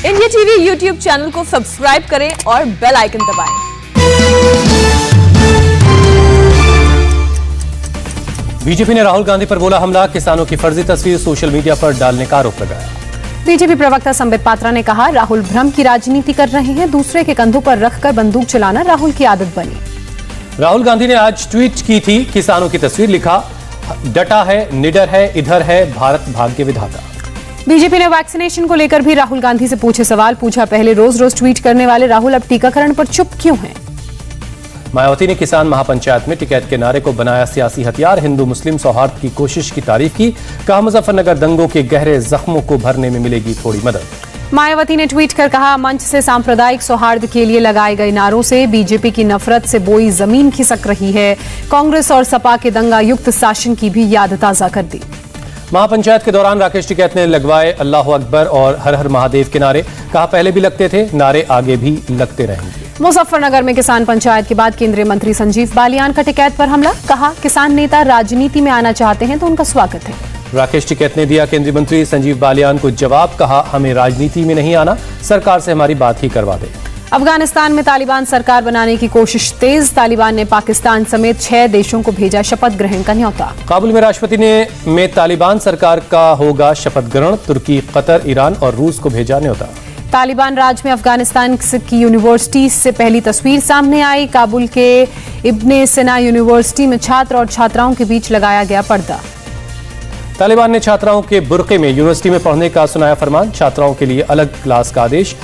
India TV YouTube channel को subscribe करें और बेल आइकन दबाएं। बीजेपी ने राहुल गांधी पर बोला हमला, किसानों की फर्जी तस्वीर सोशल मीडिया पर डालने का आरोप लगाया। बीजेपी प्रवक्ता संबित पात्रा ने कहा, राहुल भ्रम की राजनीति कर रहे हैं, दूसरे के कंधों पर रखकर बंदूक चलाना राहुल की आदत बनी। राहुल गांधी ने आज ट्वीट की थी किसानों की तस्वीर, लिखा डटा है, निडर है, इधर है भारत भाग्य विधाता। बीजेपी ने वैक्सीनेशन को लेकर भी राहुल गांधी से पूछे सवाल, पूछा पहले रोज रोज ट्वीट करने वाले राहुल अब टीकाकरण पर चुप क्यों हैं। मायावती ने किसान महापंचायत में टिकैत के नारे को बनाया सियासी हथियार, हिंदू मुस्लिम सौहार्द की कोशिश की तारीफ की, कहा मुजफ्फरनगर दंगों के गहरे जख्मों को भरने में मिलेगी थोड़ी मदद। मायावती ने ट्वीट कर कहा, मंच से सांप्रदायिक सौहार्द के लिए लगाए गए नारों से बीजेपी की नफरत से बोई जमीन खिसक रही है। कांग्रेस और सपा के दंगा युक्त शासन की भी याद ताजा कर दी। महापंचायत के दौरान राकेश टिकैत ने लगवाए अल्लाह अकबर और हर हर महादेव के नारे, कहा पहले भी लगते थे, नारे आगे भी लगते रहेंगे। मुजफ्फरनगर में किसान पंचायत के बाद केंद्रीय मंत्री संजीव बालियान का टिकैत पर हमला, कहा किसान नेता राजनीति में आना चाहते हैं तो उनका स्वागत है। राकेश टिकैत ने दिया केंद्रीय मंत्री संजीव बालियान को जवाब, कहा हमें राजनीति में नहीं आना, सरकार से हमारी बात ही करवा दे। अफगानिस्तान में तालिबान सरकार बनाने की कोशिश तेज, तालिबान ने पाकिस्तान समेत 6 देशों को भेजा शपथ ग्रहण का न्योता। काबुल में राष्ट्रपति में तालिबान सरकार का होगा शपथ ग्रहण, तुर्की, कतर, ईरान और रूस को भेजा न्योता। तालिबान राज में अफगानिस्तान की यूनिवर्सिटी से पहली तस्वीर सामने आई, काबुल के इब्ने सिना यूनिवर्सिटी में छात्र और छात्राओं के बीच लगाया गया पर्दा। तालिबान ने छात्राओं के बुर्के में यूनिवर्सिटी में पढ़ने का सुनाया फरमान, छात्राओं के लिए अलग क्लास का आदेश,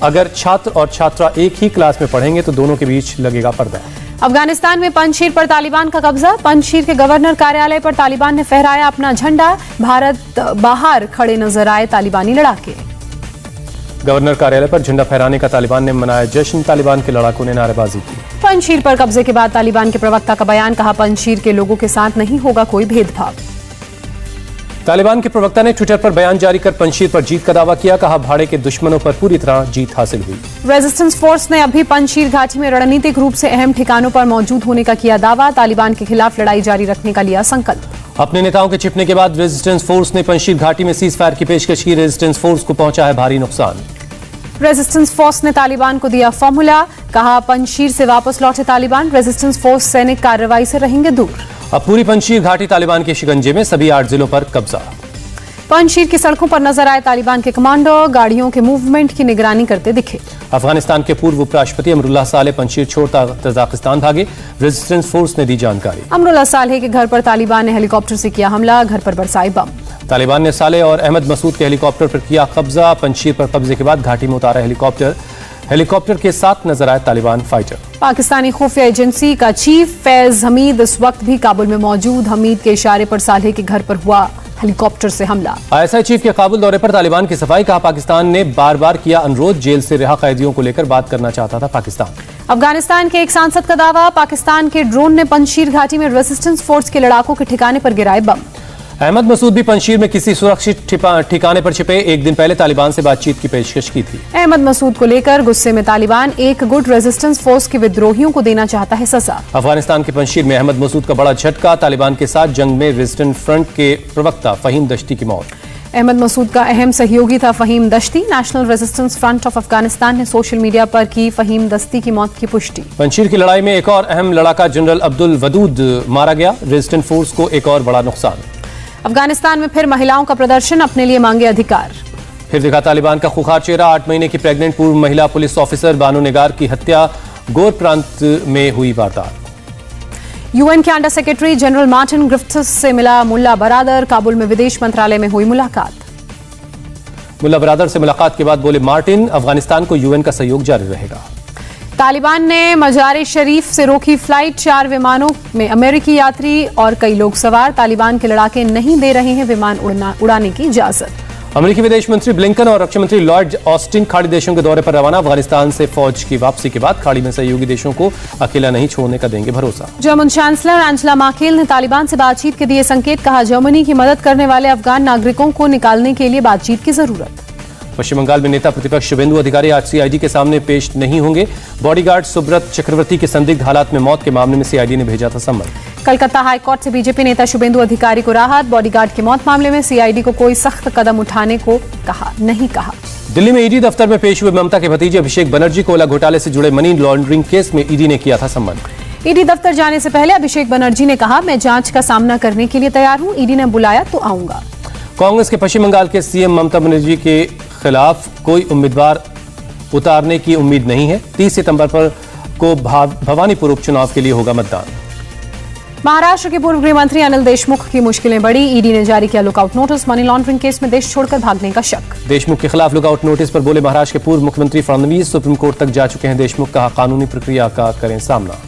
अगर छात्र और छात्रा एक ही क्लास में पढ़ेंगे तो दोनों के बीच लगेगा पर्दा। अफगानिस्तान में पंजशीर पर तालिबान का कब्जा, पंजशीर के गवर्नर कार्यालय पर तालिबान ने फहराया अपना झंडा, भारत बाहर खड़े नजर आए तालिबानी लड़ाके। गवर्नर कार्यालय पर झंडा फहराने का तालिबान ने मनाया जश्न, तालिबान के लड़ाकों ने नारेबाजी की। पंजशीर पर कब्जे के बाद तालिबान के प्रवक्ता का बयान, कहा पंजशीर के लोगों के साथ नहीं होगा कोई भेदभाव। तालिबान के प्रवक्ता ने ट्विटर पर बयान जारी कर पंजशीर पर जीत का दावा किया, कहा भाड़े के दुश्मनों पर पूरी तरह जीत हासिल हुई। रेजिस्टेंस फोर्स ने अभी पंजशीर घाटी में रणनीतिक रूप से अहम ठिकानों पर मौजूद होने का किया दावा, तालिबान के खिलाफ लड़ाई जारी रखने का लिया संकल्प। अपने नेताओं के छिपने के बाद रेजिस्टेंस फोर्स ने पंजशीर घाटी में सीज फायर की पेशकश की, रेजिस्टेंस फोर्स को पहुंचा है भारी नुकसान। रेजिस्टेंस फोर्स ने तालिबान को दिया फॉर्मूला, कहा पंजशीर से वापस लौटे तालिबान, रेजिस्टेंस फोर्स सैनिक कार्रवाई से रहेंगे दूर। अब पूरी पंजशीर घाटी तालिबान के शिकंजे में, सभी 8 जिलों पर कब्जा। पंजशीर की सड़कों पर नजर आए तालिबान के कमांडो, गाड़ियों के मूवमेंट की निगरानी करते दिखे। अफगानिस्तान के पूर्व उपराष्ट्रपति अमरुल्लाह सालेह पंजशीर छोड़ तजाकिस्तान भागे, रेजिस्टेंस फोर्स ने दी जानकारी। अमरुल्लाह सालेह के घर पर तालिबान ने हेलीकॉप्टर से किया हमला, घर पर बरसाए बम। तालिबान ने सालेह और अहमद मसूद के हेलीकॉप्टर पर किया कब्जा, पंजशीर पर कब्जे के बाद घाटी में उतारा हेलीकॉप्टर के साथ नजर आए तालिबान फाइटर। पाकिस्तानी खुफिया एजेंसी का चीफ फैज हमीद इस वक्त भी काबुल में मौजूद, हमीद के इशारे पर सालेह के घर पर हुआ हेलीकॉप्टर से हमला। ISI चीफ के काबुल दौरे पर तालिबान की सफाई, कहा पाकिस्तान ने बार बार किया अनुरोध, जेल से रिहा कैदियों को लेकर बात करना चाहता था पाकिस्तान। अफगानिस्तान के एक सांसद का दावा, पाकिस्तान के ड्रोन ने पंजशीर घाटी में रेजिस्टेंस फोर्स के लड़ाकों के ठिकाने पर गिराए बम। अहमद मसूद भी पंजशीर में किसी सुरक्षित ठिकाने पर छिपे, एक दिन पहले तालिबान से बातचीत की पेशकश की थी। अहमद मसूद को लेकर गुस्से में तालिबान एक गुट रेजिस्टेंस फोर्स के विद्रोहियों को देना चाहता है सजा। अफगानिस्तान के पंजशीर में अहमद मसूद का बड़ा झटका, तालिबान के साथ जंग में रेजिस्टेंट फ्रंट के प्रवक्ता फहीम दश्ती की मौत। अहमद मसूद का अहम सहयोगी था Fahim Dashti, National Resistance Front of Afghanistan ने सोशल मीडिया पर की फहीम दश्ती की मौत की पुष्टि। पंजशीर की लड़ाई में एक और अहम लड़ाका जनरल अब्दुल वदूद मारा गया, रेजिस्टेंट फोर्स को एक और बड़ा नुकसान। अफगानिस्तान में फिर महिलाओं का प्रदर्शन, अपने लिए मांगे अधिकार। फिर दिखा तालिबान का खुखार चेहरा, 8 महीने की प्रेग्नेंट पूर्व महिला पुलिस ऑफिसर बानो निगार की हत्या, गोर प्रांत में हुई वारदात। यूएन के अंडर सेक्रेटरी जनरल मार्टिन ग्रिफ्थिस से मिला मुल्ला बरादर, काबुल में विदेश मंत्रालय में हुई मुलाकात। मुल्ला बरादर से मुलाकात के बाद बोले मार्टिन, अफगानिस्तान को यूएन का सहयोग जारी रहेगा। तालिबान ने मजार शरीफ से रोकी फ्लाइट, 4 विमानों में अमेरिकी यात्री और कई लोग सवार, तालिबान के लड़ाके नहीं दे रहे हैं विमान उड़ाने की इजाजत। अमेरिकी विदेश मंत्री ब्लिंकन और रक्षा मंत्री लॉर्ड ऑस्टिन खाड़ी देशों के दौरे पर रवाना, अफगानिस्तान से फौज की वापसी के बाद खाड़ी में सहयोगी देशों को अकेला नहीं छोड़ने का देंगे भरोसा। जर्मन चांसलर एंजेला मर्केल ने तालिबान से बातचीत के दिए संकेत, कहा जर्मनी की मदद करने वाले अफगान नागरिकों को निकालने के लिए बातचीत की जरूरत। पश्चिम बंगाल में नेता प्रतिपक्ष शुभेंदु अधिकारी आज सीआईडी के सामने पेश नहीं होंगे, बॉडीगार्ड सुब्रत चक्रवर्ती के संदिग्ध हालात में मौत के मामले में सीआईडी ने भेजा था समन। कलकत्ता हाईकोर्ट से बीजेपी नेता शुभेंदु अधिकारी को राहत, बॉडीगार्ड की मौत मामले में सीआईडी को कोई सख्त कदम उठाने को नहीं कहा। दिल्ली में ईडी दफ्तर में पेश हुए ममता के भतीजे अभिषेक बनर्जी कोयला घोटाले से जुड़े मनी लॉन्ड्रिंग केस में ईडी ने किया था सम्मान। ईडी दफ्तर जाने से पहले अभिषेक बनर्जी ने कहा, मैं जांच का सामना करने के लिए तैयार हूं, ईडी ने बुलाया तो आऊंगा। कांग्रेस के पश्चिम बंगाल के सीएम ममता बनर्जी के खिलाफ कोई उम्मीदवार उतारने की उम्मीद नहीं है। 30 सितंबर को भवानीपुर उपचुनाव के लिए होगा मतदान। महाराष्ट्र के पूर्व गृह मंत्री अनिल देशमुख की मुश्किलें बढ़ी, ईडी ने जारी किया lookout notice, money laundering case में देश छोड़कर भागने का शक। देशमुख के खिलाफ लुकआउट नोटिस पर बोले महाराष्ट्र के पूर्व मुख्यमंत्री फडणवीस, सुप्रीम कोर्ट तक जा चुके हैं देशमुख, कहा कानूनी प्रक्रिया का करें सामना।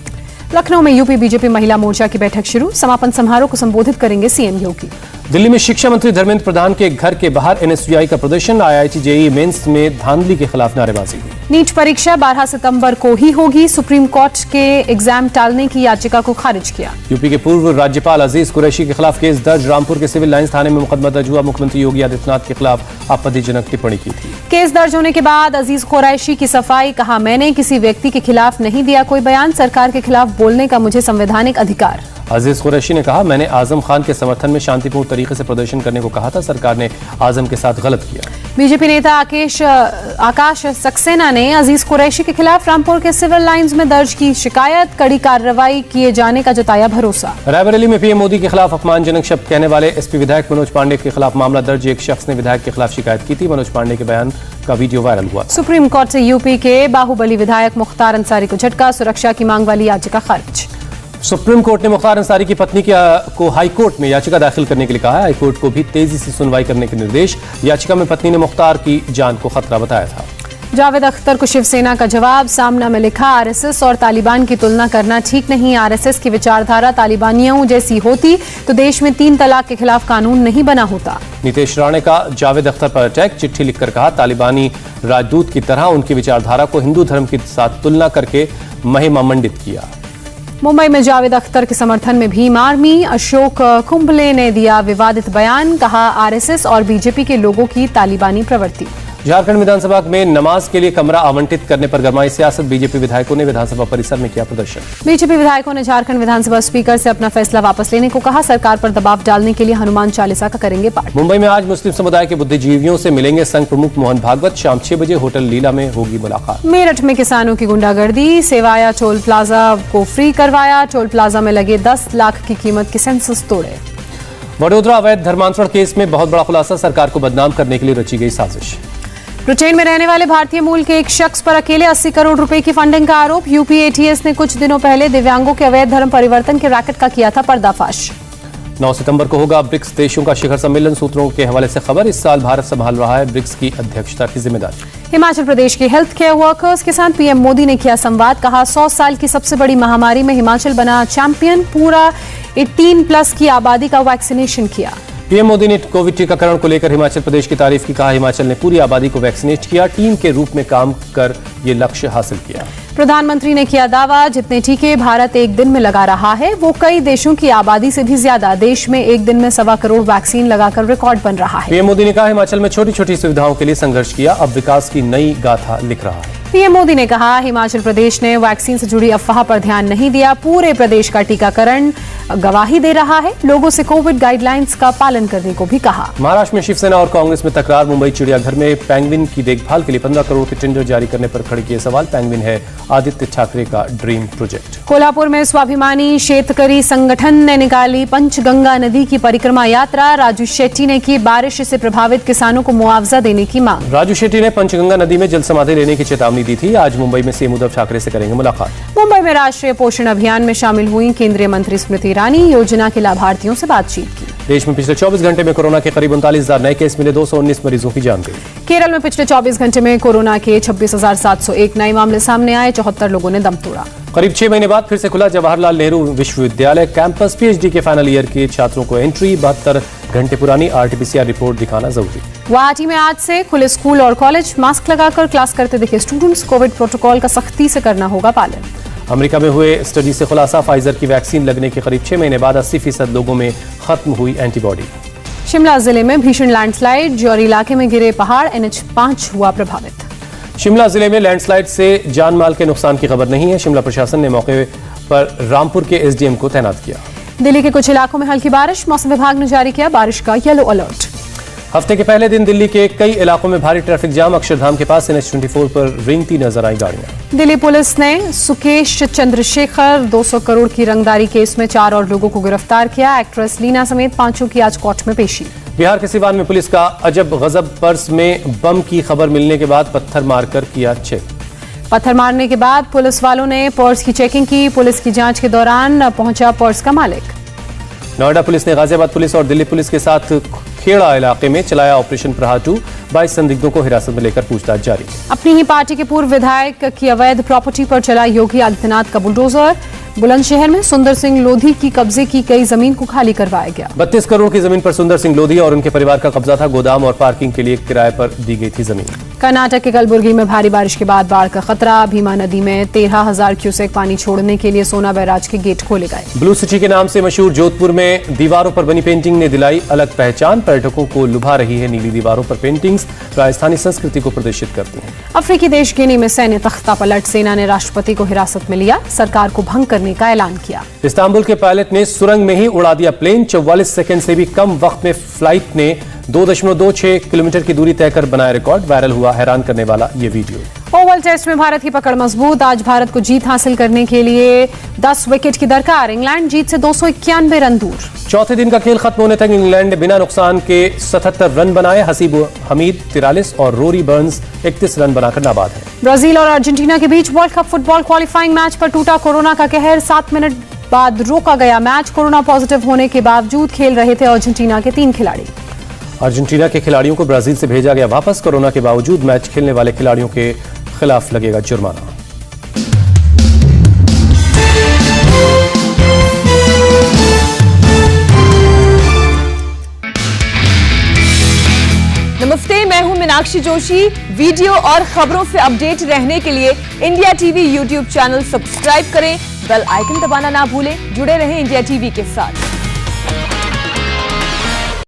लखनऊ में यूपी बीजेपी महिला मोर्चा की बैठक शुरू, समापन समारोह को संबोधित करेंगे सीएम योगी। दिल्ली में शिक्षा मंत्री धर्मेंद्र प्रधान के घर के बाहर एनएसयूआई का प्रदर्शन, आईआईटी जेईई मेंस में धांधली के खिलाफ नारेबाजी। नीट परीक्षा 12 सितंबर को ही होगी, सुप्रीम कोर्ट के एग्जाम टालने की याचिका को खारिज किया। यूपी के पूर्व राज्यपाल अजीज कुरैशी के खिलाफ केस दर्ज, रामपुर के सिविल लाइंस थाने में मुकदमा दर्ज हुआ, मुख्यमंत्री योगी आदित्यनाथ के खिलाफ आपत्तिजनक टिप्पणी की थी। केस दर्ज होने के बाद अजीज कुरैशी की सफाई, कहा मैंने किसी व्यक्ति के खिलाफ नहीं दिया कोई बयान, सरकार के खिलाफ बोलने का मुझे संवैधानिक अधिकार। अजीज कुरैशी ने कहा, मैंने आजम खान के समर्थन में शांतिपूर्ण तरीके से प्रदर्शन करने को कहा था, सरकार ने आजम के साथ गलत किया। बीजेपी नेता आकाश सक्सेना ने अजीज कुरैशी के खिलाफ रामपुर के सिविल लाइंस में दर्ज की शिकायत, कड़ी कार्रवाई किए जाने का जताया भरोसा। रायबरेली में पीएम मोदी के खिलाफ अपमानजनक शब्द कहने वाले एसपी विधायक मनोज पांडे के खिलाफ मामला दर्ज, एक शख्स ने विधायक के खिलाफ शिकायत की थी, मनोज पांडे के बयान का वीडियो वायरल हुआ। सुप्रीम कोर्ट से यूपी के बाहुबली विधायक मुख्तार अंसारी को झटका, सुरक्षा की मांग वाली याचिका खारिज। सुप्रीम कोर्ट ने मुख्तार अंसारी की पत्नी को हाई कोर्ट में याचिका दाखिल करने के लिए कहा है, हाई कोर्ट को भी तेजी से सुनवाई करने के निर्देश। याचिका में पत्नी ने मुख्तार की जान को खतरा बताया था। जावेद अख्तर को शिवसेना का जवाब, सामना में लिखा, आरएसएस और तालिबान की तुलना करना ठीक नहीं, आरएसएस की विचारधारा तालिबानियों जैसी होती तो देश में 3 तलाक के खिलाफ कानून नहीं बना होता। नीतीश राणे का जावेद अख्तर पर अटैक, चिट्ठी लिखकर कहा, तालिबानी राजदूत की तरह उनकी विचारधारा को हिंदू धर्म के साथ तुलना करके महिमा मंडित किया। मुंबई में जावेद अख्तर के समर्थन में भीम आर्मी, अशोक कुंबले ने दिया विवादित बयान, कहा आरएसएस और बीजेपी के लोगों की तालिबानी प्रवृत्ति। झारखंड विधानसभा में नमाज के लिए कमरा आवंटित करने पर गरमाई सियासत, बीजेपी विधायकों ने विधानसभा परिसर में किया प्रदर्शन। बीजेपी विधायकों ने झारखंड विधानसभा स्पीकर से अपना फैसला वापस लेने को कहा, सरकार पर दबाव डालने के लिए हनुमान चालीसा का करेंगे पाठ। मुंबई में आज मुस्लिम समुदाय के बुद्धिजीवियों से मिलेंगे संघ प्रमुख मोहन भागवत, शाम 6 बजे होटल लीला में होगी मुलाकात। मेरठ में किसानों की गुंडागर्दी, सेवाया टोल प्लाजा को फ्री करवाया, टोल प्लाजा में लगे 10 लाख की कीमत के सेंसस तोड़े। वडोदरा अवैध धर्मांतरण केस में बहुत बड़ा खुलासा, सरकार को बदनाम करने के लिए रची गई साजिश। ब्रिटेन में रहने वाले भारतीय मूल के एक शख्स पर अकेले 80 करोड़ रुपए की फंडिंग का आरोप, यूपी एटीएस ने कुछ दिनों पहले दिव्यांगों के अवैध धर्म परिवर्तन के रैकेट का किया था पर्दाफाश। 9 सितंबर को होगा ब्रिक्स देशों का शिखर सम्मेलन, सूत्रों के हवाले से खबर, इस साल भारत संभाल रहा है ब्रिक्स की अध्यक्षता की जिम्मेदारी। हिमाचल प्रदेश के हेल्थ केयर वर्कर्स के साथ पीएम मोदी ने किया संवाद, कहा 100 साल की सबसे बड़ी महामारी में हिमाचल बना चैंपियन, पूरा 18+ की आबादी का वैक्सीनेशन किया। पीएम मोदी ने कोविड टीकाकरण को लेकर हिमाचल प्रदेश की तारीफ की, कहा हिमाचल ने पूरी आबादी को वैक्सीनेट किया, टीम के रूप में काम कर ये लक्ष्य हासिल किया। प्रधानमंत्री ने किया दावा, जितने टीके भारत एक दिन में लगा रहा है वो कई देशों की आबादी से भी ज्यादा, देश में एक दिन में 1.25 करोड़ वैक्सीन लगाकर रिकॉर्ड बन रहा है। पीएम मोदी ने कहा हिमाचल में छोटी छोटी सुविधाओं के लिए संघर्ष किया, अब विकास की नई गाथा लिख रहा है। पीएम मोदी ने कहा हिमाचल प्रदेश ने वैक्सीन से जुड़ी अफवाह पर ध्यान नहीं दिया, पूरे प्रदेश का टीकाकरण गवाही दे रहा है, लोगों से कोविड गाइडलाइंस का पालन करने को भी कहा। महाराष्ट्र में शिवसेना और कांग्रेस में तकरार, मुंबई चिड़ियाघर में पेंगुइन की देखभाल के लिए 15 करोड़ के टेंडर जारी करने पर खड़े किए सवाल, पेंगुइन है आदित्य ठाकरे का ड्रीम प्रोजेक्ट। कोल्हापुर में स्वाभिमानी शेतकरी संगठन ने निकाली पंचगंगा नदी की परिक्रमा यात्रा, राजू शेट्टी ने की बारिश से प्रभावित किसानों को मुआवजा देने की मांग। राजू शेट्टी ने पंचगंगा नदी में जल समाधि लेने की चेतावनी दी थी, आज मुंबई में सीएम उद्धव ठाकरे से करेंगे मुलाकात। मुंबई में राष्ट्रीय पोषण अभियान में शामिल हुई केंद्रीय मंत्री स्मृति ईरानी, योजना के लाभार्थियों से बातचीत की। देश में पिछले 24 घंटे में कोरोना के करीब 39,000 नए केस मिले, 219 मरीजों की जान गई। केरल में पिछले 24 घंटे में कोरोना के 26,701 नए मामले सामने आए, 74 लोगों ने दम तोड़ा। करीब 6 महीने बाद फिर से खुला जवाहरलाल नेहरू विश्वविद्यालय कैंपस, पीएचडी के फाइनल ईयर के छात्रों को एंट्री, 72 घंटे पुरानी आरटीपीसीआर रिपोर्ट दिखाना जरूरी। गुवाहाटी में आज से खुले स्कूल और कॉलेज, मास्क लगाकर क्लास करते दिखे स्टूडेंट्स, कोविड प्रोटोकॉल का सख्ती से करना होगा पालन। अमेरिका में हुए स्टडी से खुलासा, फाइजर की वैक्सीन लगने के करीब 6 महीने बाद 80% लोगों में खत्म हुई एंटीबॉडी। शिमला जिले में भीषण लैंडस्लाइड, ज्योरी इलाके में गिरे पहाड़, NH5 हुआ प्रभावित। शिमला जिले में लैंडस्लाइड से जान माल के नुकसान की खबर नहीं है, शिमला प्रशासन ने मौके पर रामपुर के एसडीएम को तैनात किया। दिल्ली के कुछ इलाकों में हल्की बारिश, मौसम विभाग ने जारी किया बारिश का येलो अलर्ट। हफ्ते के पहले दिन दिल्ली के कई इलाकों में भारी ट्रैफिक जाम। अक्षरधाम के पास NH24 पर रेंगती नजर आई गाड़ियां। दिल्ली पुलिस ने सुकेश चंद्रशेखर 200 करोड़ की रंगदारी केस में 4 और लोगों को गिरफ्तार किया। एक्ट्रेस लीना समेत 5 की आज कोर्ट में पेशी। बिहार के सिवान में पुलिस का अजब गजब, पर्स में बम की खबर मिलने के बाद पत्थर मारकर किया चेक। पत्थर मारने के बाद पुलिस वालों ने पर्स की चेकिंग की। पुलिस की जांच के दौरान पहुंचा पर्स का मालिक। नोएडा पुलिस ने गाजियाबाद पुलिस और दिल्ली पुलिस के साथ खेड़ा इलाके में चलाया ऑपरेशन प्रहार 2। 22 संदिग्धों को हिरासत में लेकर पूछताछ जारी। अपनी ही पार्टी के पूर्व विधायक की अवैध प्रॉपर्टी पर चला योगी आदित्यनाथ का बुलडोजर। बुलंदशहर में सुंदर सिंह लोधी की कब्जे की गई जमीन को खाली करवाया गया। 32 करोड़ की जमीन पर सुंदर सिंह लोधी और उनके परिवार का कब्जा था। गोदाम और पार्किंग के लिए किराए पर दी गई थी जमीन। कर्नाटक के कलबुर्गी में भारी बारिश के बाद बाढ़ का खतरा। भीमा नदी में 13,000 क्यूसेक पानी छोड़ने के लिए सोना बैराज के गेट खोले गए। ब्लू सिटी के नाम से मशहूर जोधपुर में दीवारों पर बनी पेंटिंग ने दिलाई अलग पहचान। पर्यटकों को लुभा रही है नीली दीवारों पर पेंटिंग्स, राजस्थानी संस्कृति को प्रदर्शित करती हैं। अफ्रीकी देश गिनी में सैन्य तख्ता पलट। सेना ने राष्ट्रपति को हिरासत में लिया। सरकार को भंग करने का ऐलान किया। इस्तांबुल के पायलट ने सुरंग में ही उड़ा दिया प्लेन। 44 सेकंड से भी कम वक्त में फ्लाइट ने 2.26 किलोमीटर की दूरी तय कर बनाया रिकॉर्ड। वायरल हुआ हैरान करने वाला ये वीडियो। ओवल टेस्ट में भारत की पकड़ मजबूत। आज भारत को जीत हासिल करने के लिए 10 विकेट की दरकार। इंग्लैंड जीत से 291 रन दूर। चौथे दिन का खेल खत्म होने तक इंग्लैंड ने बिना नुकसान के 77 रन बनाए। हसीब हमीद 43 और रोरी बर्न्स 31 रन बनाकर नाबाद है। ब्राजील और अर्जेंटीना के बीच world cup football qualifying match पर टूटा कोरोना का कहर। 7 मिनट बाद रोका गया मैच। कोरोना पॉजिटिव होने के बावजूद खेल रहे थे अर्जेंटीना के 3 खिलाड़ी। अर्जेंटीना के खिलाड़ियों को ब्राजील से भेजा गया वापस। कोरोना के बावजूद मैच खेलने वाले खिलाड़ियों के खिलाफ लगेगा जुर्माना। नमस्ते, मैं हूं मीनाक्षी जोशी। वीडियो और खबरों से अपडेट रहने के लिए India TV YouTube channel subscribe करें। बेल आइकन दबाना ना भूलें। जुड़े रहें इंडिया टीवी के साथ।